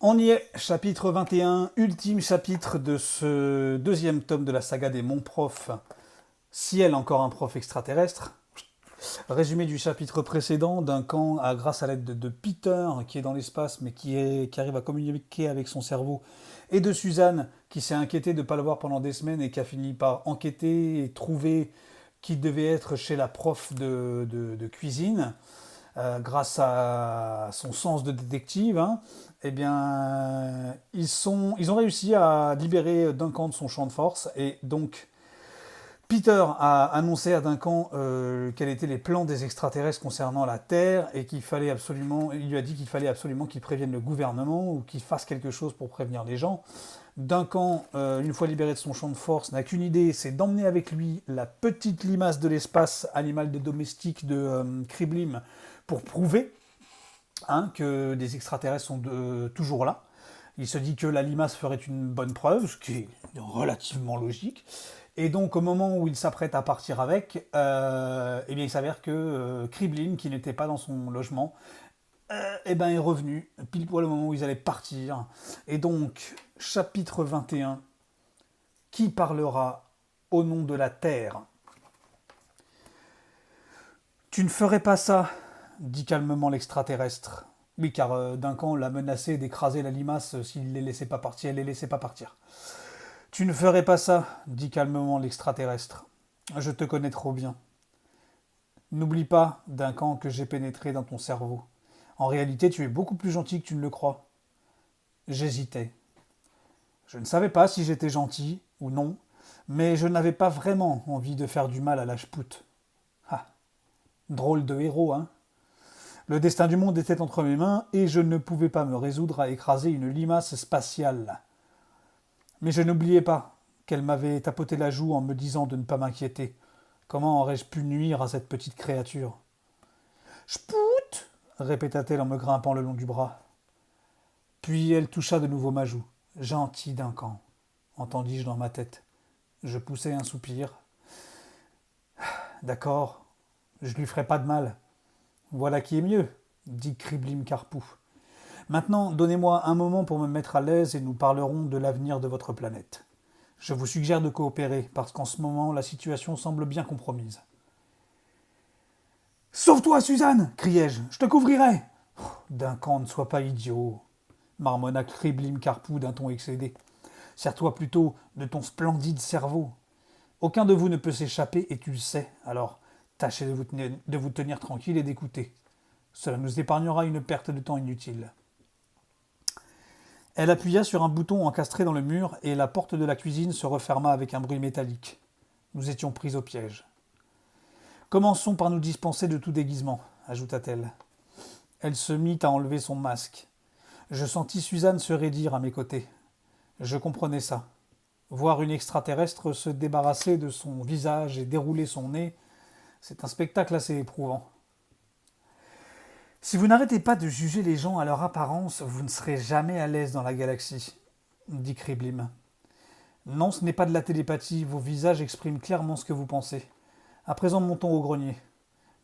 On y est, chapitre 21, ultime chapitre de ce deuxième tome de la saga des Mon Prof, Ciel encore un prof extraterrestre. Résumé du chapitre précédent, Duncan a, grâce à l'aide de Peter, qui est dans l'espace mais qui arrive à communiquer avec son cerveau, et de Suzanne, qui s'est inquiétée de ne pas le voir pendant des semaines et qui a fini par enquêter et trouver qu'il devait être chez la prof de cuisine, grâce à son sens de détective, hein, eh bien, ils ont réussi à libérer Duncan de son champ de force. Et donc, Peter a annoncé à Duncan quels étaient les plans des extraterrestres concernant la Terre et qu'il fallait absolument, il lui a dit qu'il fallait absolument qu'il prévienne le gouvernement ou qu'il fasse quelque chose pour prévenir les gens. Duncan, une fois libéré de son champ de force, n'a qu'une idée, c'est d'emmener avec lui la petite limace de l'espace, animal de domestique de Kriblim, pour prouver, hein, que des extraterrestres sont toujours là. Il se dit que la limace ferait une bonne preuve, ce qui est relativement logique. Et donc, au moment où il s'apprête à partir avec, eh bien, il s'avère que Kriblim, qui n'était pas dans son logement, eh ben, est revenu, pile poil au moment où ils allaient partir. Et donc, chapitre 21, qui parlera au nom de la Terre? Tu ne ferais pas ça, dit calmement l'extraterrestre. Oui, car Duncan l'a menacé d'écraser la limace s'il ne les laissait pas partir. Elle les laissait pas partir. Tu ne ferais pas ça, dit calmement l'extraterrestre. Je te connais trop bien. N'oublie pas, Duncan, que j'ai pénétré dans ton cerveau. En réalité, tu es beaucoup plus gentil que tu ne le crois. J'hésitais. Je ne savais pas si j'étais gentil ou non, mais je n'avais pas vraiment envie de faire du mal à Lachpout. Ah, drôle de héros, hein. Le destin du monde était entre mes mains et je ne pouvais pas me résoudre à écraser une limace spatiale. Mais je n'oubliais pas qu'elle m'avait tapoté la joue en me disant de ne pas m'inquiéter. Comment aurais-je pu nuire à cette petite créature? Spout, répéta-t-elle en me grimpant le long du bras. Puis elle toucha de nouveau ma joue. Gentil Duncan, entendis-je dans ma tête. Je poussai un soupir. D'accord, je lui ferai pas de mal. Voilà qui est mieux, dit Kriblim Karpou. Maintenant, donnez-moi un moment pour me mettre à l'aise et nous parlerons de l'avenir de votre planète. Je vous suggère de coopérer, parce qu'en ce moment, la situation semble bien compromise. Sauve-toi, Suzanne, criai-je, je te couvrirai. Duncan, ne sois pas idiot, marmonna Kriblim Karpou d'un ton excédé. Sers-toi plutôt de ton splendide cerveau. Aucun de vous ne peut s'échapper et tu le sais, alors tâchez de vous tenir tranquille et d'écouter. Cela nous épargnera une perte de temps inutile. Elle appuya sur un bouton encastré dans le mur et la porte de la cuisine se referma avec un bruit métallique. Nous étions pris au piège. Commençons par nous dispenser de tout déguisement, ajouta-t-elle. Elle se mit à enlever son masque. Je sentis Suzanne se raidir à mes côtés. Je comprenais ça. Voir une extraterrestre se débarrasser de son visage et dérouler son nez, c'est un spectacle assez éprouvant. Si vous n'arrêtez pas de juger les gens à leur apparence, vous ne serez jamais à l'aise dans la galaxie, dit Kriblim. Non, ce n'est pas de la télépathie, vos visages expriment clairement ce que vous pensez. À présent, montons au grenier.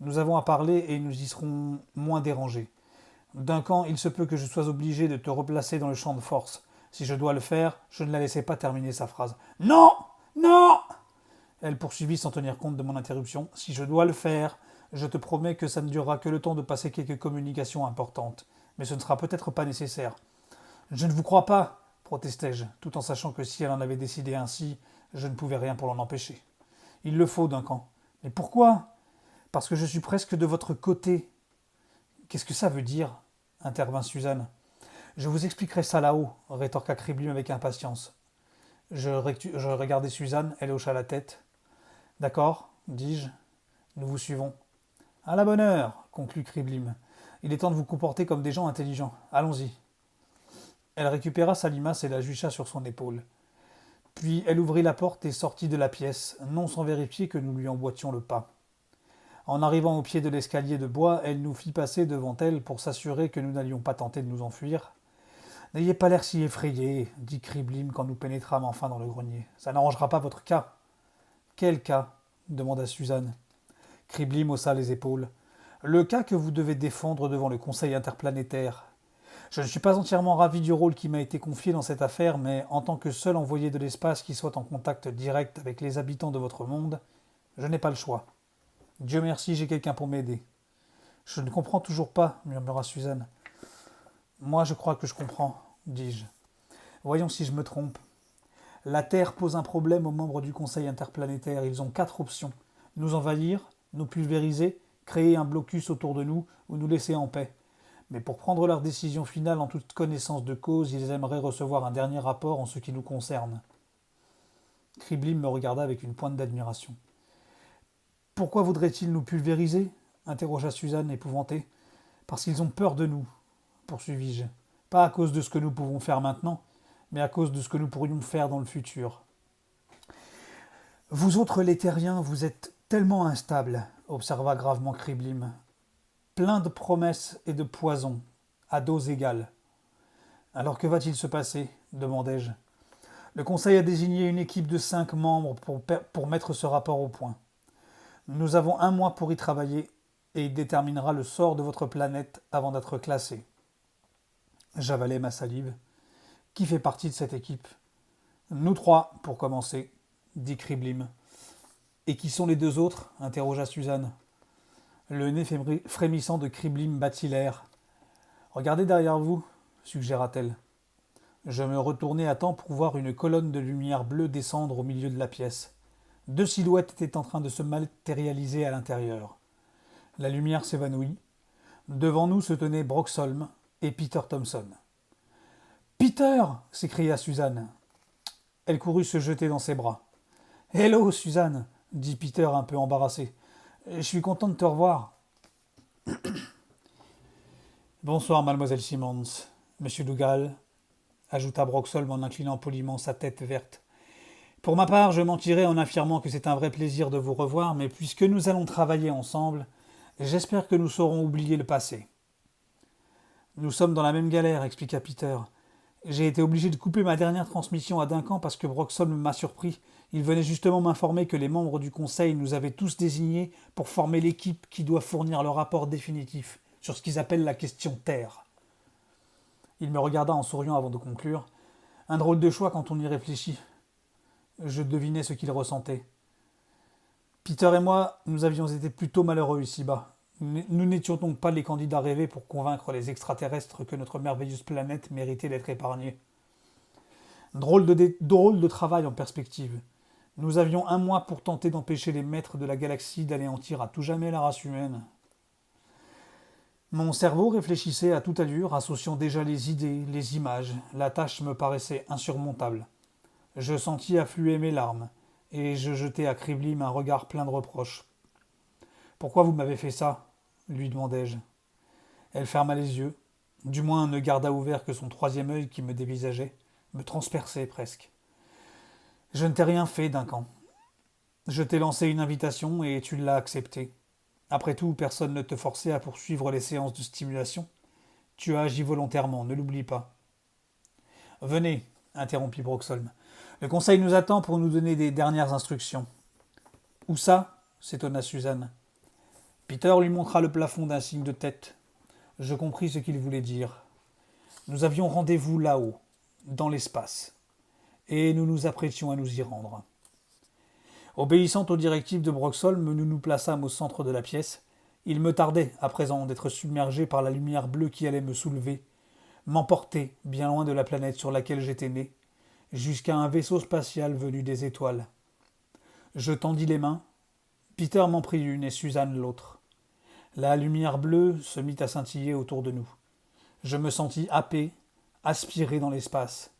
Nous avons à parler et nous y serons moins dérangés. Duncan, il se peut que je sois obligé de te replacer dans le champ de force. Si je dois le faire, je ne la laissai pas terminer sa phrase. Non! Non! Elle poursuivit sans tenir compte de mon interruption. Si je dois le faire, je te promets que ça ne durera que le temps de passer quelques communications importantes. Mais ce ne sera peut-être pas nécessaire. Je ne vous crois pas, protestai-je, tout en sachant que si elle en avait décidé ainsi, je ne pouvais rien pour l'en empêcher. Il le faut, Duncan. Mais pourquoi? Parce que je suis presque de votre côté. Qu'est-ce que ça veut dire? Intervint Suzanne. Je vous expliquerai ça là-haut, rétorqua Kriblim avec impatience. Je regardai Suzanne, elle hocha la tête. D'accord, dis-je, nous vous suivons. À la bonne heure, conclut Kriblim. Il est temps de vous comporter comme des gens intelligents. Allons-y. Elle récupéra sa limace et la jucha sur son épaule. Puis elle ouvrit la porte et sortit de la pièce, non sans vérifier que nous lui emboîtions le pas. En arrivant au pied de l'escalier de bois, elle nous fit passer devant elle pour s'assurer que nous n'allions pas tenter de nous enfuir. N'ayez pas l'air si effrayé, dit Kriblim quand nous pénétrâmes enfin dans le grenier. Ça n'arrangera pas votre cas. Quel cas? Demanda Suzanne. Kriblim haussa les épaules. Le cas que vous devez défendre devant le Conseil interplanétaire. Je ne suis pas entièrement ravi du rôle qui m'a été confié dans cette affaire, mais en tant que seul envoyé de l'espace qui soit en contact direct avec les habitants de votre monde, je n'ai pas le choix. Dieu merci, j'ai quelqu'un pour m'aider. Je ne comprends toujours pas, murmura Suzanne. Moi, je crois que je comprends, dis-je. Voyons si je me trompe. La Terre pose un problème aux membres du Conseil interplanétaire. Ils ont 4 options. Nous envahir, nous pulvériser, créer un blocus autour de nous ou nous laisser en paix. Mais pour prendre leur décision finale en toute connaissance de cause, ils aimeraient recevoir un dernier rapport en ce qui nous concerne. Kriblim me regarda avec une pointe d'admiration. Pourquoi voudraient-ils nous pulvériser interrogea Suzanne, épouvantée. Parce qu'ils ont peur de nous, poursuivis-je. Pas à cause de ce que nous pouvons faire maintenant, mais à cause de ce que nous pourrions faire dans le futur. Vous autres léthériens, vous êtes tellement instables, observa gravement Kriblim. Plein de promesses et de poisons, à dose égale. Alors que va-t-il se passer demandai-je. Le Conseil a désigné une équipe de 5 membres pour mettre ce rapport au point. Nous avons 1 mois pour y travailler et il déterminera le sort de votre planète avant d'être classé. J'avalai ma salive. Qui fait partie de cette équipe? Nous 3, pour commencer, dit Kriblim. Et qui sont les 2 autres interrogea Suzanne. Le nez frémissant de Kriblim battit l'air. Regardez derrière vous, suggéra-t-elle. Je me retournai à temps pour voir une colonne de lumière bleue descendre au milieu de la pièce. 2 silhouettes étaient en train de se matérialiser à l'intérieur. La lumière s'évanouit. Devant nous se tenaient Broxholm et Peter Thompson. « Peter !» s'écria Suzanne. Elle courut se jeter dans ses bras. « Hello, Suzanne !» dit Peter un peu embarrassé. « Je suis content de te revoir. »« Bonsoir, mademoiselle Simmons, monsieur Dougal, » ajouta Broxholm en inclinant poliment sa tête verte. « Pour ma part, je mentirai en affirmant que c'est un vrai plaisir de vous revoir, mais puisque nous allons travailler ensemble, j'espère que nous saurons oublier le passé. »« Nous sommes dans la même galère, » expliqua Peter. « J'ai été obligé de couper ma dernière transmission à Duncan parce que Broxholm m'a surpris. Il venait justement m'informer que les membres du Conseil nous avaient tous désignés pour former l'équipe qui doit fournir le rapport définitif sur ce qu'ils appellent la question Terre. » Il me regarda en souriant avant de conclure. « Un drôle de choix quand on y réfléchit. » Je devinais ce qu'il ressentait. Peter et moi, nous avions été plutôt malheureux ici-bas. Nous n'étions donc pas les candidats rêvés pour convaincre les extraterrestres que notre merveilleuse planète méritait d'être épargnée. Drôle de travail en perspective. Nous avions 1 mois pour tenter d'empêcher les maîtres de la galaxie d'anéantir à tout jamais la race humaine. Mon cerveau réfléchissait à toute allure, associant déjà les idées, les images. La tâche me paraissait insurmontable. Je sentis affluer mes larmes, et je jetai à Kriblim un regard plein de reproches. « Pourquoi vous m'avez fait ça ?» lui demandai-je. Elle ferma les yeux, du moins ne garda ouvert que son 3e œil qui me dévisageait, me transperçait presque. « Je ne t'ai rien fait, Duncan. Je t'ai lancé une invitation et tu l'as acceptée. Après tout, personne ne te forçait à poursuivre les séances de stimulation. Tu as agi volontairement, ne l'oublie pas. »« Venez, » interrompit Broxholm. « Le conseil nous attend pour nous donner des dernières instructions. »« Où ça ?» s'étonna Suzanne. Peter lui montra le plafond d'un signe de tête. Je compris ce qu'il voulait dire. Nous avions rendez-vous là-haut, dans l'espace, et nous nous apprêtions à nous y rendre. Obéissant aux directives de Broxholm, nous nous plaçâmes au centre de la pièce. Il me tardait, à présent, d'être submergé par la lumière bleue qui allait me soulever, m'emporter bien loin de la planète sur laquelle j'étais né, jusqu'à un vaisseau spatial venu des étoiles. Je tendis les mains. Peter m'en prit une et Suzanne l'autre. La lumière bleue se mit à scintiller autour de nous. Je me sentis happé, aspiré dans l'espace.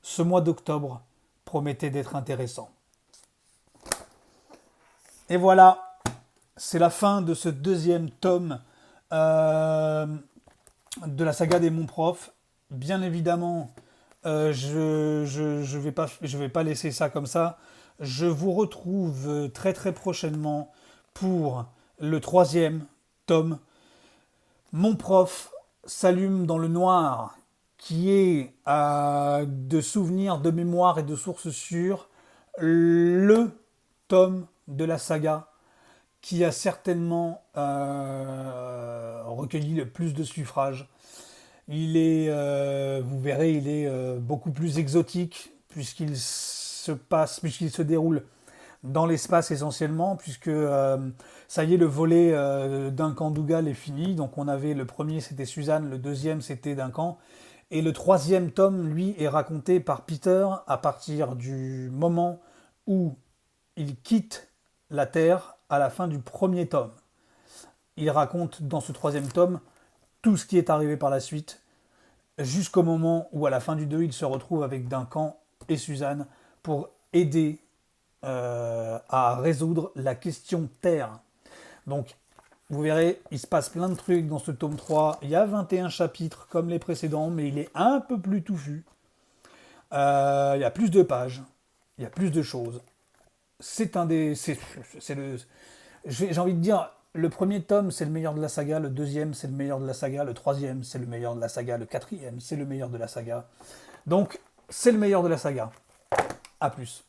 Ce mois d'octobre promettait d'être intéressant. Et voilà, c'est la fin de ce 2e tome de la saga des Mon Prof. Bien évidemment, je vais pas laisser ça comme ça. Je vous retrouve très très prochainement pour le 3e tome. Mon Prof s'allume dans le noir, qui est de souvenirs, de mémoire et de sources sûres, le tome de la saga qui a certainement recueilli le plus de suffrages. Vous verrez, il est beaucoup plus exotique puisqu'il se déroule dans l'espace essentiellement, puisque ça y est, le volet Duncan Dougal est fini. Donc on avait le premier, c'était Suzanne, le deuxième, c'était Duncan. Et le troisième tome, lui, est raconté par Peter à partir du moment où il quitte la Terre à la fin du premier tome. Il raconte dans ce troisième tome tout ce qui est arrivé par la suite, jusqu'au moment où à la fin du 2, il se retrouve avec Duncan et Suzanne pour aider à résoudre la question Terre. Donc, vous verrez, il se passe plein de trucs dans ce tome 3. Il y a 21 chapitres comme les précédents, mais il est un peu plus touffu. Il y a plus de pages, il y a plus de choses. C'est un des... C'est le... J'ai envie de dire, le premier tome, c'est le meilleur de la saga, le deuxième, c'est le meilleur de la saga, le troisième, c'est le meilleur de la saga, le quatrième, c'est le meilleur de la saga. Donc, c'est le meilleur de la saga. A plus.